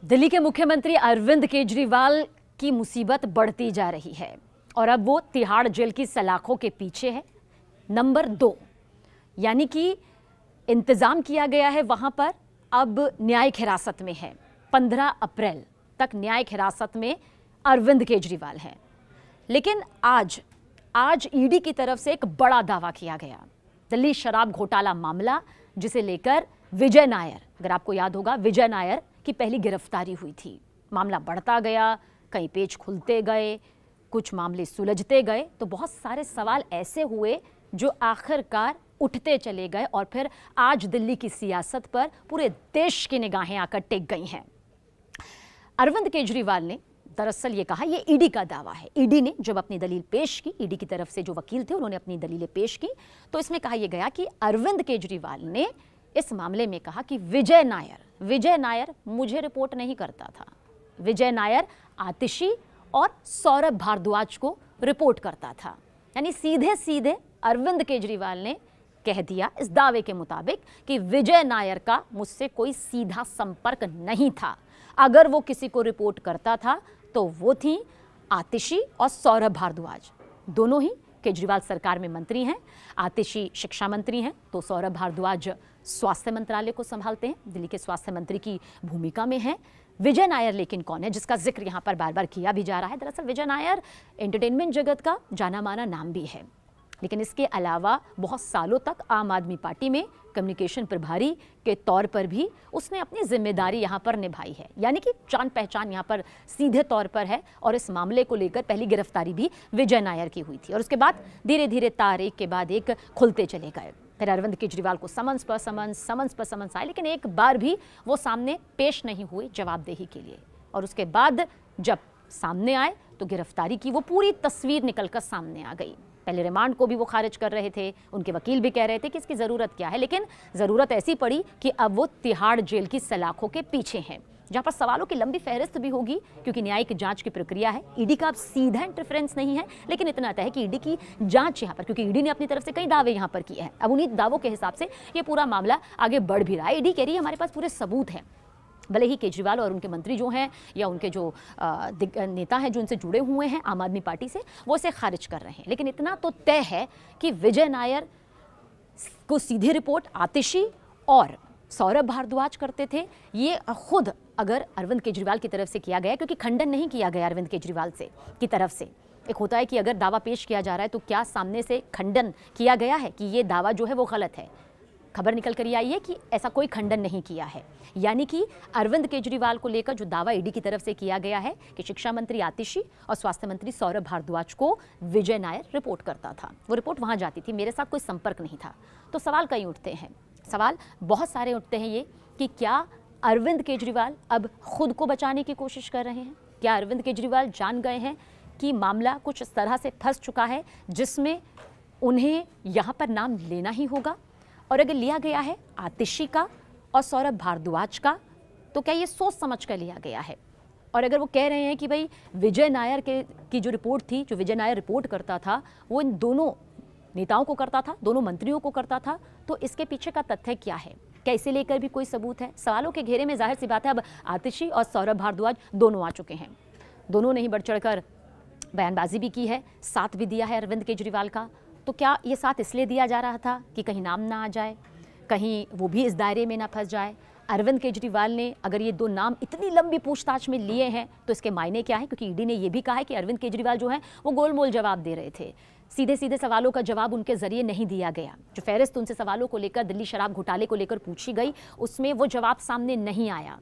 दिल्ली के मुख्यमंत्री अरविंद केजरीवाल की मुसीबत बढ़ती जा रही है और अब वो तिहाड़ जेल की सलाखों के पीछे है। नंबर 2 यानी कि इंतजाम किया गया है वहां पर अब न्यायिक हिरासत में है। 15 अप्रैल तक न्यायिक हिरासत में अरविंद केजरीवाल हैं। लेकिन आज ईडी की तरफ से एक बड़ा दावा किया गया। दिल्ली शराब घोटाला मामला जिसे लेकर विजय नायर, अगर आपको याद होगा, विजय नायर की पहली गिरफ्तारी हुई थी। मामला बढ़ता गया, कई पेच खुलते गए, कुछ मामले सुलझते गए, तो बहुत सारे सवाल ऐसे हुए जो आखिरकार उठते चले गए और फिर आज दिल्ली की सियासत पर पूरे देश की निगाहें आकर टिक गई हैं। अरविंद केजरीवाल ने दरअसल ये कहा, ये ईडी का दावा है। ईडी ने जब अपनी दलील पेश की, ईडी की तरफ से जो वकील थे उन्होंने अपनी दलीलें पेश की, तो इसमें कहा यह गया कि अरविंद केजरीवाल ने इस मामले में कहा कि विजय नायर मुझे रिपोर्ट नहीं करता था। विजय नायर आतिशी और सौरभ भारद्वाज को रिपोर्ट करता था। यानी सीधे सीधे अरविंद केजरीवाल ने कह दिया इस दावे के मुताबिक कि विजय नायर का मुझसे कोई सीधा संपर्क नहीं था। अगर वो किसी को रिपोर्ट करता था तो वो थी आतिशी और सौरभ भारद्वाज। दोनों ही केजरीवाल सरकार में मंत्री हैं। आतिशी शिक्षा मंत्री हैं तो सौरभ भारद्वाज स्वास्थ्य मंत्रालय को संभालते हैं, दिल्ली के स्वास्थ्य मंत्री की भूमिका में हैं। विजय नायर लेकिन कौन है, जिसका जिक्र यहाँ पर बार बार किया भी जा रहा है। दरअसल विजय नायर एंटरटेनमेंट जगत का जाना माना नाम भी है, लेकिन इसके अलावा बहुत सालों तक आम आदमी पार्टी में कम्युनिकेशन प्रभारी के तौर पर भी उसने अपनी जिम्मेदारी यहाँ पर निभाई है। यानी कि जान पहचान यहाँ पर सीधे तौर पर है। और इस मामले को लेकर पहली गिरफ्तारी भी विजय नायर की हुई थी और उसके बाद धीरे धीरे तार एक के बाद एक खुलते चले गए। फिर अरविंद केजरीवाल को समन्स पर समन्स आए, लेकिन एक बार भी वो सामने पेश नहीं हुए जवाबदेही के लिए। और उसके बाद जब सामने आए तो गिरफ्तारी की वो पूरी तस्वीर निकलकर सामने आ गई। पहले रिमांड को भी वो खारिज कर रहे थे, उनके वकील भी कह रहे थे कि इसकी ज़रूरत क्या है, लेकिन ज़रूरत ऐसी पड़ी कि अब वो तिहाड़ जेल की सलाखों के पीछे हैं, जहाँ पर सवालों की लंबी फहरिस्त भी होगी, क्योंकि न्यायिक जांच की प्रक्रिया है। ईडी का अब सीधा इंटरफेरेंस नहीं है, लेकिन इतना तय है कि ईडी की जांच यहाँ पर, क्योंकि ईडी ने अपनी तरफ से कई दावे यहाँ पर किए हैं, अब उन्हीं दावों के हिसाब से ये पूरा मामला आगे बढ़ भी रहा है। ईडी कह रही है हमारे पास पूरे सबूत हैं। भले ही केजरीवाल और उनके मंत्री जो हैं या उनके जो नेता हैं जो उनसे जुड़े हुए हैं आम आदमी पार्टी से, वो इसे खारिज कर रहे हैं, लेकिन इतना तो तय है कि विजय नायर को सीधी रिपोर्ट आतिशी और सौरभ भारद्वाज करते थे। ये खुद अगर अरविंद केजरीवाल की तरफ से किया गया, क्योंकि खंडन नहीं किया गया अरविंद केजरीवाल से की तरफ से। एक होता है कि अगर दावा पेश किया जा रहा है तो क्या सामने से खंडन किया गया है कि ये दावा जो है वो गलत है। खबर निकल कर आई है कि ऐसा कोई खंडन नहीं किया है। यानी कि अरविंद केजरीवाल को लेकर जो दावा ईडी की तरफ से किया गया है कि शिक्षा मंत्री आतिशी और स्वास्थ्य मंत्री सौरभ भारद्वाज को विजय नायर रिपोर्ट करता था, वो रिपोर्ट वहां जाती थी, मेरे साथ कोई संपर्क नहीं था। तो सवाल कई उठते हैं, सवाल बहुत सारे उठते हैं ये कि क्या अरविंद केजरीवाल अब खुद को बचाने की कोशिश कर रहे हैं? क्या अरविंद केजरीवाल जान गए हैं कि मामला कुछ इस तरह से फंस चुका है जिसमें उन्हें यहाँ पर नाम लेना ही होगा? और अगर लिया गया है आतिशी का और सौरभ भारद्वाज का, तो क्या ये सोच समझ कर लिया गया है? और अगर वो कह रहे हैं कि भाई विजय नायर की जो रिपोर्ट थी, जो विजय नायर रिपोर्ट करता था, वो इन दोनों नेताओं को करता था, दोनों मंत्रियों को करता था, तो इसके पीछे का तथ्य क्या है? क्या इसे लेकर भी कोई सबूत है? सवालों के घेरे में जाहिर सी बात है अब आतिशी और सौरभ भारद्वाज दोनों आ चुके हैं। दोनों ने ही बढ़ चढ़कर बयानबाजी भी की है, साथ भी दिया है अरविंद केजरीवाल का। तो क्या ये साथ इसलिए दिया जा रहा था कि कहीं नाम ना आ जाए, कहीं वो भी इस दायरे में ना फंस जाए? अरविंद केजरीवाल ने अगर ये दो नाम इतनी लंबी पूछताछ में लिए हैं तो इसके मायने क्या है? क्योंकि ईडी ने ये भी कहा है कि अरविंद केजरीवाल जो है वो गोलमोल जवाब दे रहे थे, सीधे सीधे सवालों का जवाब उनके जरिए नहीं दिया गया। जो फहरिस्त उनसे सवालों को लेकर, दिल्ली शराब घोटाले को लेकर पूछी गई, उसमें वो जवाब सामने नहीं आया।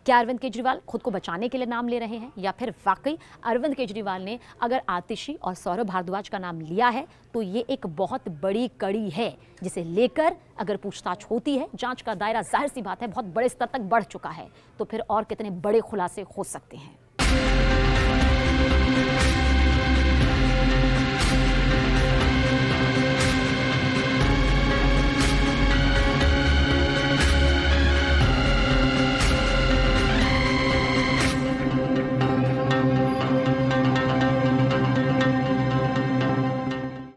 क्या अरविंद केजरीवाल खुद को बचाने के लिए नाम ले रहे हैं, या फिर वाकई अरविंद केजरीवाल ने अगर आतिशी और सौरभ भारद्वाज का नाम लिया है तो ये एक बहुत बड़ी कड़ी है जिसे लेकर अगर पूछताछ होती है, जांच का दायरा जाहिर सी बात है बहुत बड़े स्तर तक बढ़ चुका है, तो फिर और कितने बड़े खुलासे हो सकते हैं।